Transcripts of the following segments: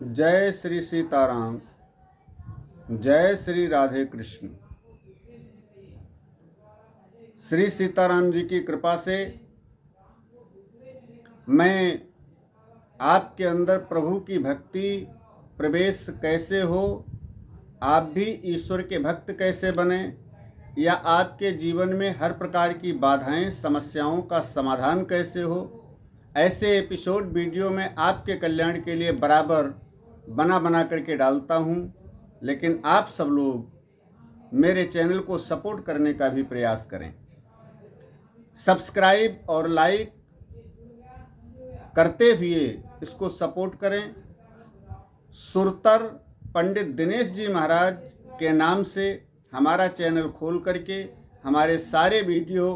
जय श्री सीताराम, जय श्री राधे कृष्ण। श्री सीताराम जी की कृपा से मैं आपके अंदर प्रभु की भक्ति प्रवेश कैसे हो, आप भी ईश्वर के भक्त कैसे बने, या आपके जीवन में हर प्रकार की बाधाएं समस्याओं का समाधान कैसे हो, ऐसे एपिसोड वीडियो में आपके कल्याण के लिए बराबर बना करके डालता हूं। लेकिन आप सब लोग मेरे चैनल को सपोर्ट करने का भी प्रयास करें, सब्सक्राइब और लाइक करते हुए इसको सपोर्ट करें। सुरतर पंडित दिनेश जी महाराज के नाम से हमारा चैनल खोल करके हमारे सारे video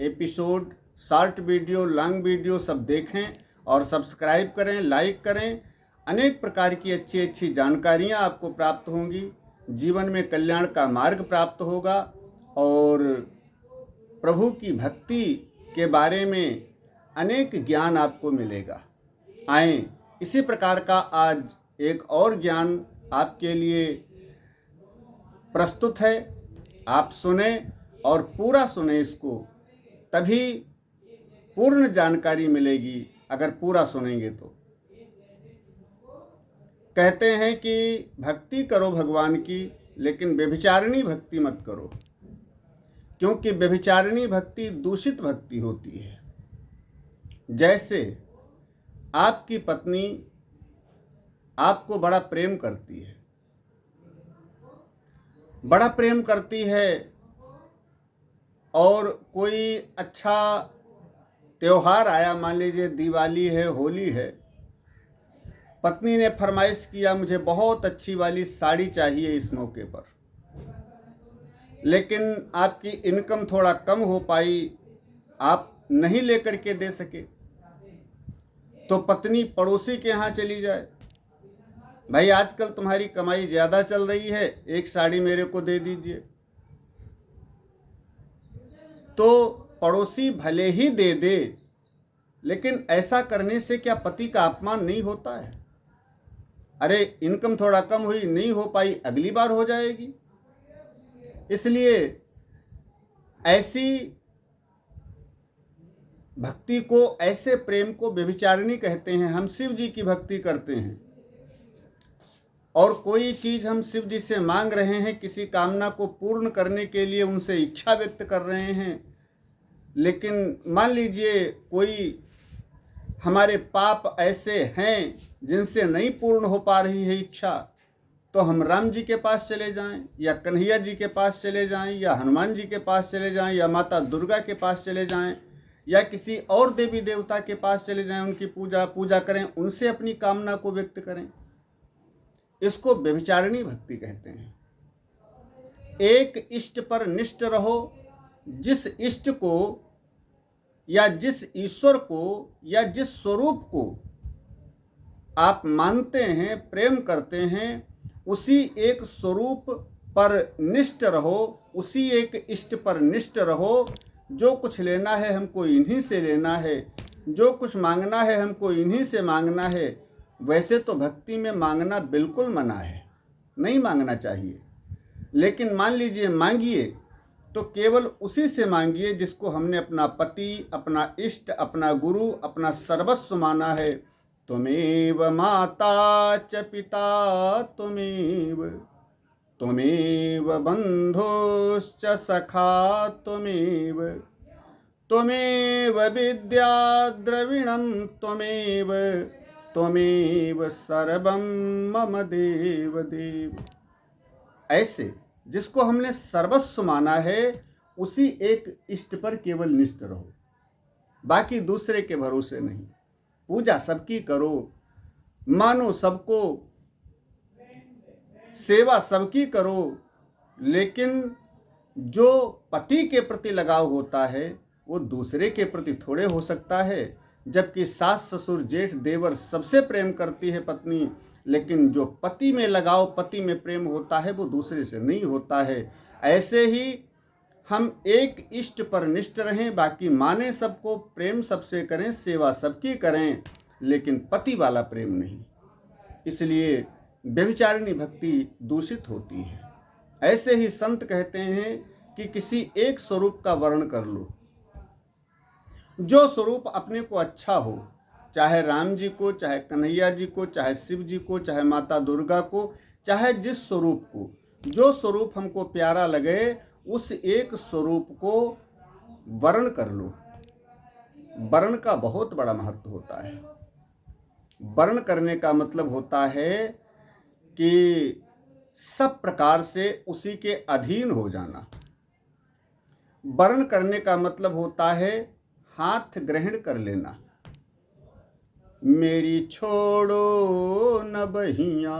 episode, short video, long video सब देखें और सब्सक्राइब करें, लाइक करें। अनेक प्रकार की अच्छी अच्छी जानकारियां आपको प्राप्त होंगी, जीवन में कल्याण का मार्ग प्राप्त होगा और प्रभु की भक्ति के बारे में अनेक ज्ञान आपको मिलेगा। आएं, इसी प्रकार का आज एक और ज्ञान आपके लिए प्रस्तुत है। आप सुने और पूरा सुने इसको, तभी पूर्ण जानकारी मिलेगी। अगर पूरा सुनेंगे तो कहते हैं कि भक्ति करो भगवान की, लेकिन व्यभिचारिणी भक्ति मत करो, क्योंकि व्यभिचारिणी भक्ति दूषित भक्ति होती है। जैसे आपकी पत्नी आपको बड़ा प्रेम करती है, और कोई अच्छा त्योहार आया, मान लीजिए दिवाली है, होली है, पत्नी ने फरमाइश किया मुझे बहुत अच्छी वाली साड़ी चाहिए इस मौके पर, लेकिन आपकी इनकम थोड़ा कम हो पाई, आप नहीं लेकर के दे सके, तो पत्नी पड़ोसी के यहाँ चली जाए, भाई आजकल तुम्हारी कमाई ज़्यादा चल रही है, एक साड़ी मेरे को दे दीजिए। तो पड़ोसी भले ही दे दे, लेकिन ऐसा करने से क्या पति का अपमान नहीं होता है? अरे इनकम थोड़ा कम हुई, नहीं हो पाई, अगली बार हो जाएगी। इसलिए ऐसी भक्ति को, ऐसे प्रेम को व्यभिचारिणी कहते हैं। हम शिव जी की भक्ति करते हैं और कोई चीज़ हम शिव जी से मांग रहे हैं, किसी कामना को पूर्ण करने के लिए उनसे इच्छा व्यक्त कर रहे हैं, लेकिन मान लीजिए कोई हमारे पाप ऐसे हैं जिनसे नहीं पूर्ण हो पा रही है इच्छा, तो हम राम जी के पास चले जाएं, या कन्हैया जी के पास चले जाएं, या हनुमान जी के पास चले जाएं, या माता दुर्गा के पास चले जाएं, या किसी और देवी देवता के पास चले जाएं, उनकी पूजा करें, उनसे अपनी कामना को व्यक्त करें। इसको व्यभिचारिणी भक्ति कहते हैं। एक इष्ट पर निष्ठ रहो, जिस इष्ट को या जिस ईश्वर को या जिस स्वरूप को आप मानते हैं, प्रेम करते हैं, उसी एक स्वरूप पर निष्ठ रहो, उसी एक इष्ट पर निष्ठ रहो। जो कुछ लेना है हमको इन्हीं से लेना है, जो कुछ मांगना है हमको इन्हीं से मांगना है। वैसे तो भक्ति में मांगना बिल्कुल मना है, नहीं मांगना चाहिए, लेकिन मान लीजिए मांगिए तो केवल उसी से मांगिए जिसको हमने अपना पति, अपना इष्ट, अपना गुरु, अपना सर्वस्व माना है। त्वमेव माता च पिता त्वमेव, त्वमेव बन्धुश्च सखा त्वमेव, त्वमेव विद्या द्रविणं त्वमेव, त्वमेव सर्वं मम देव देव। ऐसे जिसको हमने सर्वस्व माना है, उसी एक इष्ट पर केवल निष्ठ रहो, बाकी दूसरे के भरोसे नहीं। पूजा सबकी करो, मानो सबको, सेवा सबकी करो, लेकिन जो पति के प्रति लगाव होता है वो दूसरे के प्रति थोड़े हो सकता है। जबकि सास, ससुर, जेठ, देवर सबसे प्रेम करती है पत्नी, लेकिन जो पति में लगाव, पति में प्रेम होता है वो दूसरे से नहीं होता है। ऐसे ही हम एक इष्ट पर निष्ठ रहें, बाकी माने सबको, प्रेम सबसे करें, सेवा सबकी करें, लेकिन पति वाला प्रेम नहीं। इसलिए व्यभिचारिणी भक्ति दूषित होती है। ऐसे ही संत कहते हैं कि किसी एक स्वरूप का वर्ण कर लो, जो स्वरूप अपने को अच्छा हो, चाहे राम जी को, चाहे कन्हैया जी को, चाहे शिव जी को, चाहे माता दुर्गा को, चाहे जिस स्वरूप को, जो स्वरूप हमको प्यारा लगे, उस एक स्वरूप को वर्ण कर लो। वर्ण का बहुत बड़ा महत्व होता है। वर्ण करने का मतलब होता है कि सब प्रकार से उसी के अधीन हो जाना। वर्ण करने का मतलब होता है हाथ ग्रहण कर लेना। मेरी छोड़ो न बहिया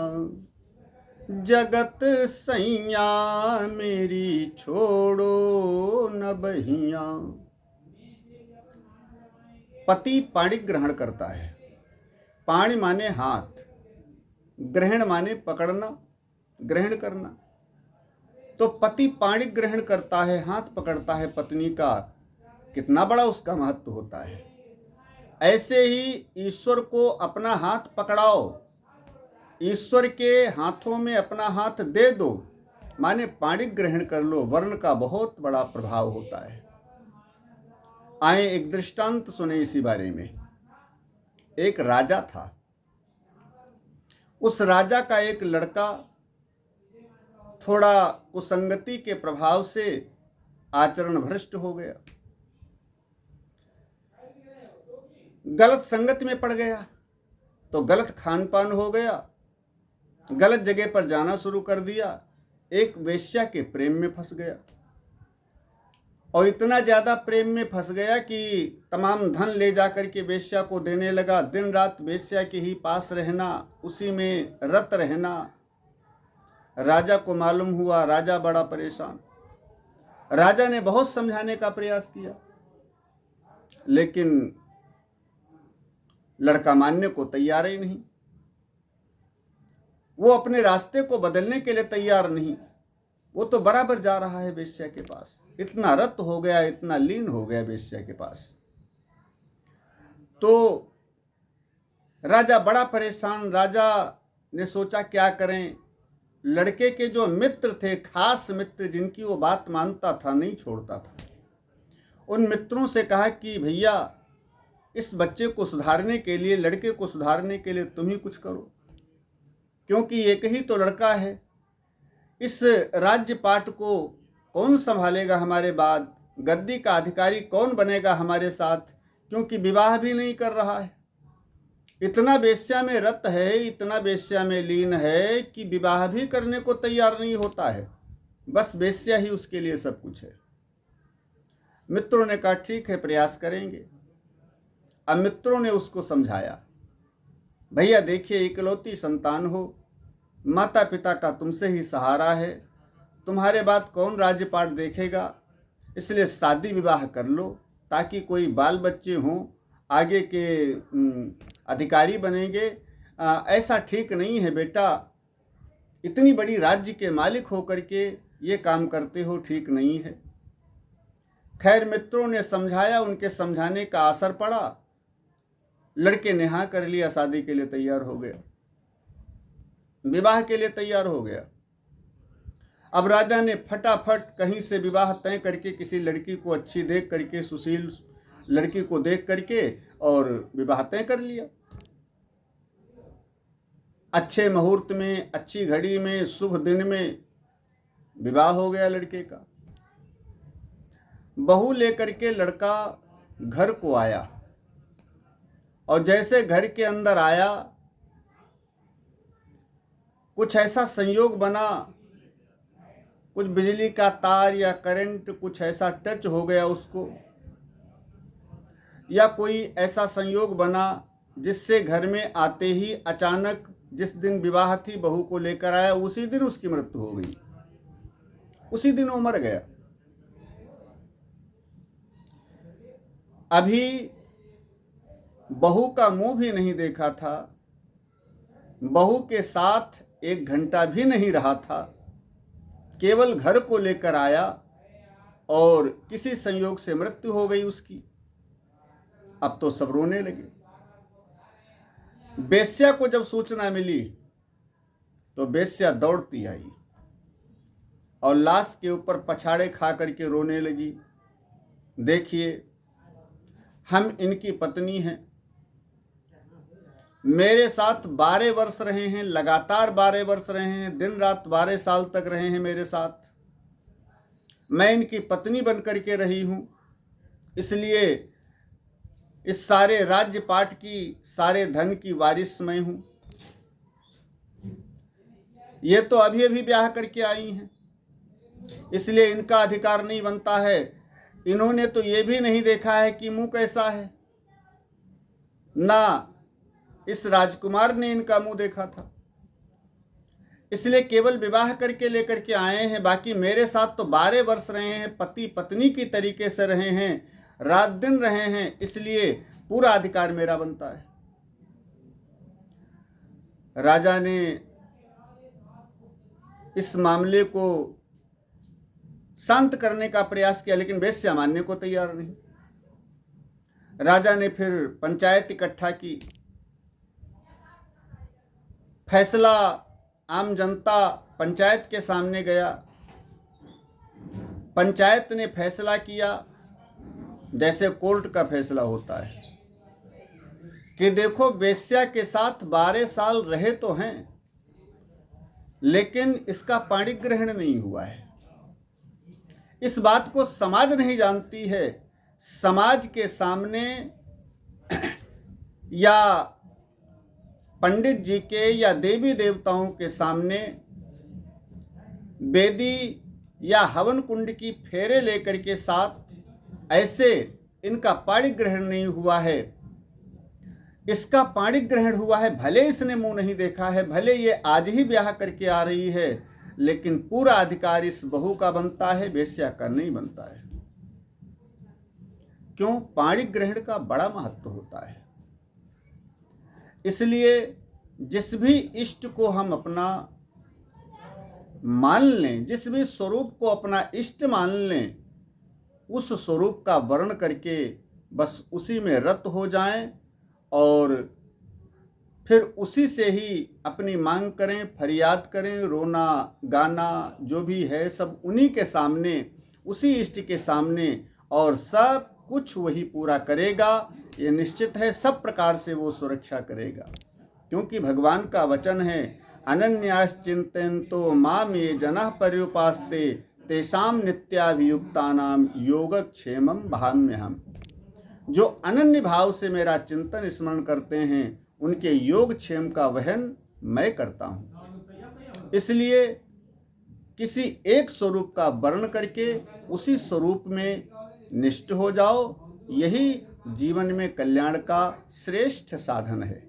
जगत सैया, मेरी छोड़ो न बहिया। पति पाणी ग्रहण करता है। पाणी माने हाथ, ग्रहण माने पकड़ना, ग्रहण करना। तो पति पाणी ग्रहण करता है, हाथ पकड़ता है पत्नी का, कितना बड़ा उसका महत्व होता है। ऐसे ही ईश्वर को अपना हाथ पकड़ाओ, ईश्वर के हाथों में अपना हाथ दे दो, माने पाणी ग्रहण कर लो। वर्ण का बहुत बड़ा प्रभाव होता है। आए एक दृष्टांत सुने इसी बारे में। एक राजा था। उस राजा का एक लड़का थोड़ा कुसंगति के प्रभाव से आचरण भ्रष्ट हो गया, गलत संगत में पड़ गया, तो गलत खान पान हो गया, गलत जगह पर जाना शुरू कर दिया, एक वेश्या के प्रेम में फंस गया। और इतना ज्यादा प्रेम में फंस गया कि तमाम धन ले जाकर के वेश्या को देने लगा। दिन रात वेश्या के ही पास रहना, उसी में रत रहना। राजा को मालूम हुआ, राजा बड़ा परेशान। राजा ने बहुत समझाने का प्रयास किया, लेकिन लड़का मानने को तैयार ही नहीं। वो अपने रास्ते को बदलने के लिए तैयार नहीं। वो तो बराबर जा रहा है वेश्या के पास। इतना रत हो गया, इतना लीन हो गया वेश्या के पास। तो राजा बड़ा परेशान। राजा ने सोचा क्या करें। लड़के के जो मित्र थे, खास मित्र, जिनकी वो बात मानता था, नहीं छोड़ता था, उन मित्रों से कहा कि भैया, इस बच्चे को सुधारने के लिए, लड़के को सुधारने के लिए तुम ही कुछ करो, क्योंकि एक ही तो लड़का है। इस राज्यपाट को कौन संभालेगा हमारे बाद? गद्दी का अधिकारी कौन बनेगा हमारे साथ? क्योंकि विवाह भी नहीं कर रहा है, इतना वेश्या में रत है, इतना वेश्या में लीन है कि विवाह भी करने को तैयार नहीं होता है। बस वेश्या ही उसके लिए सब कुछ है। मित्रों ने कहा ठीक है, प्रयास करेंगे। अब मित्रों ने उसको समझाया, भैया देखिए, इकलौती संतान हो, माता पिता का तुमसे ही सहारा है, तुम्हारे बाद कौन राज्यपाट देखेगा, इसलिए शादी विवाह कर लो ताकि कोई बाल बच्चे हों, आगे के अधिकारी बनेंगे। ऐसा ठीक नहीं है बेटा, इतनी बड़ी राज्य के मालिक होकर के ये काम करते हो, ठीक नहीं है। खैर, मित्रों ने समझाया, उनके समझाने का असर पड़ा। लड़के ने हाँ कर लिया, शादी के लिए तैयार हो गया, विवाह के लिए तैयार हो गया। अब राजा ने फटाफट कहीं से विवाह तय करके, किसी लड़की को अच्छी देख करके, सुशील लड़की को देख करके, और विवाह तय कर लिया। अच्छे मुहूर्त में, अच्छी घड़ी में, शुभ दिन में विवाह हो गया लड़के का। बहू लेकर के लड़का घर को आया, और जैसे घर के अंदर आया, कुछ ऐसा संयोग बना, कुछ बिजली का तार या करंट, कुछ ऐसा टच हो गया उसको, या कोई ऐसा संयोग बना जिससे घर में आते ही अचानक, जिस दिन विवाह थी, बहू को लेकर आया, उसी दिन उसकी मृत्यु हो गई, उसी दिन वो मर गया। अभी बहू का मुंह भी नहीं देखा था, बहू के साथ 1 घंटा भी नहीं रहा था, केवल घर को लेकर आया और किसी संयोग से मृत्यु हो गई उसकी। अब तो सब रोने लगे। वेश्या को जब सूचना मिली तो वेश्या दौड़ती आई और लाश के ऊपर पछाड़े खा करके रोने लगी। देखिए, हम इनकी पत्नी हैं, मेरे साथ 12 वर्ष रहे हैं, लगातार 12 वर्ष रहे हैं, दिन रात 12 साल तक रहे हैं मेरे साथ। मैं इनकी पत्नी बन करके रही हूं, इसलिए इस सारे राज्य पाट की, सारे धन की वारिस मैं हूं। ये तो अभी अभी ब्याह करके आई हैं, इसलिए इनका अधिकार नहीं बनता है। इन्होंने तो ये भी नहीं देखा है कि मुंह कैसा है, ना इस राजकुमार ने इनका मुंह देखा था, इसलिए केवल विवाह करके लेकर के आए हैं। बाकी मेरे साथ तो 12 वर्ष रहे हैं, पति पत्नी की तरीके से रहे हैं, रात दिन रहे हैं, इसलिए पूरा अधिकार मेरा बनता है। राजा ने इस मामले को शांत करने का प्रयास किया, लेकिन वेश्या मानने को तैयार नहीं। राजा ने फिर पंचायत इकट्ठा की, फैसला आम जनता पंचायत के सामने गया। पंचायत ने फैसला किया जैसे कोर्ट का फैसला होता है कि देखो, वेश्या के साथ 12 साल रहे तो हैं, लेकिन इसका पाणी ग्रहण नहीं हुआ है। इस बात को समाज नहीं जानती है। समाज के सामने या पंडित जी के या देवी देवताओं के सामने वेदी या हवन कुंड की फेरे लेकर के साथ ऐसे इनका पाणी ग्रहण नहीं हुआ है। इसका पाणी ग्रहण हुआ है, भले इसने मुंह नहीं देखा है, भले ये आज ही ब्याह करके आ रही है, लेकिन पूरा अधिकार इस बहू का बनता है, वेश्या का नहीं बनता है। क्यों? पाणी ग्रहण का बड़ा महत्व होता है। इसलिए जिस भी इष्ट को हम अपना मान लें, जिस भी स्वरूप को अपना इष्ट मान लें, उस स्वरूप का वर्ण करके बस उसी में रत हो जाएं और फिर उसी से ही अपनी मांग करें, फरियाद करें, रोना गाना जो भी है सब उन्हीं के सामने, उसी इष्ट के सामने, और सब कुछ वही पूरा करेगा। ये निश्चित है, सब प्रकार से वो सुरक्षा करेगा, क्योंकि भगवान का वचन है, अनन्याश्चिन्तयन्तो माम ये जनाः पर्युपास्ते तेषां नित्याभियुक्तानां योगक्षेमं भाम्यहम्। जो अनन्य भाव से मेरा चिंतन स्मरण करते हैं, उनके योगक्षेम का वहन मैं करता हूँ। इसलिए किसी एक स्वरूप का वर्ण करके उसी स्वरूप में निष्ठ हो जाओ, यही जीवन में कल्याण का श्रेष्ठ साधन है।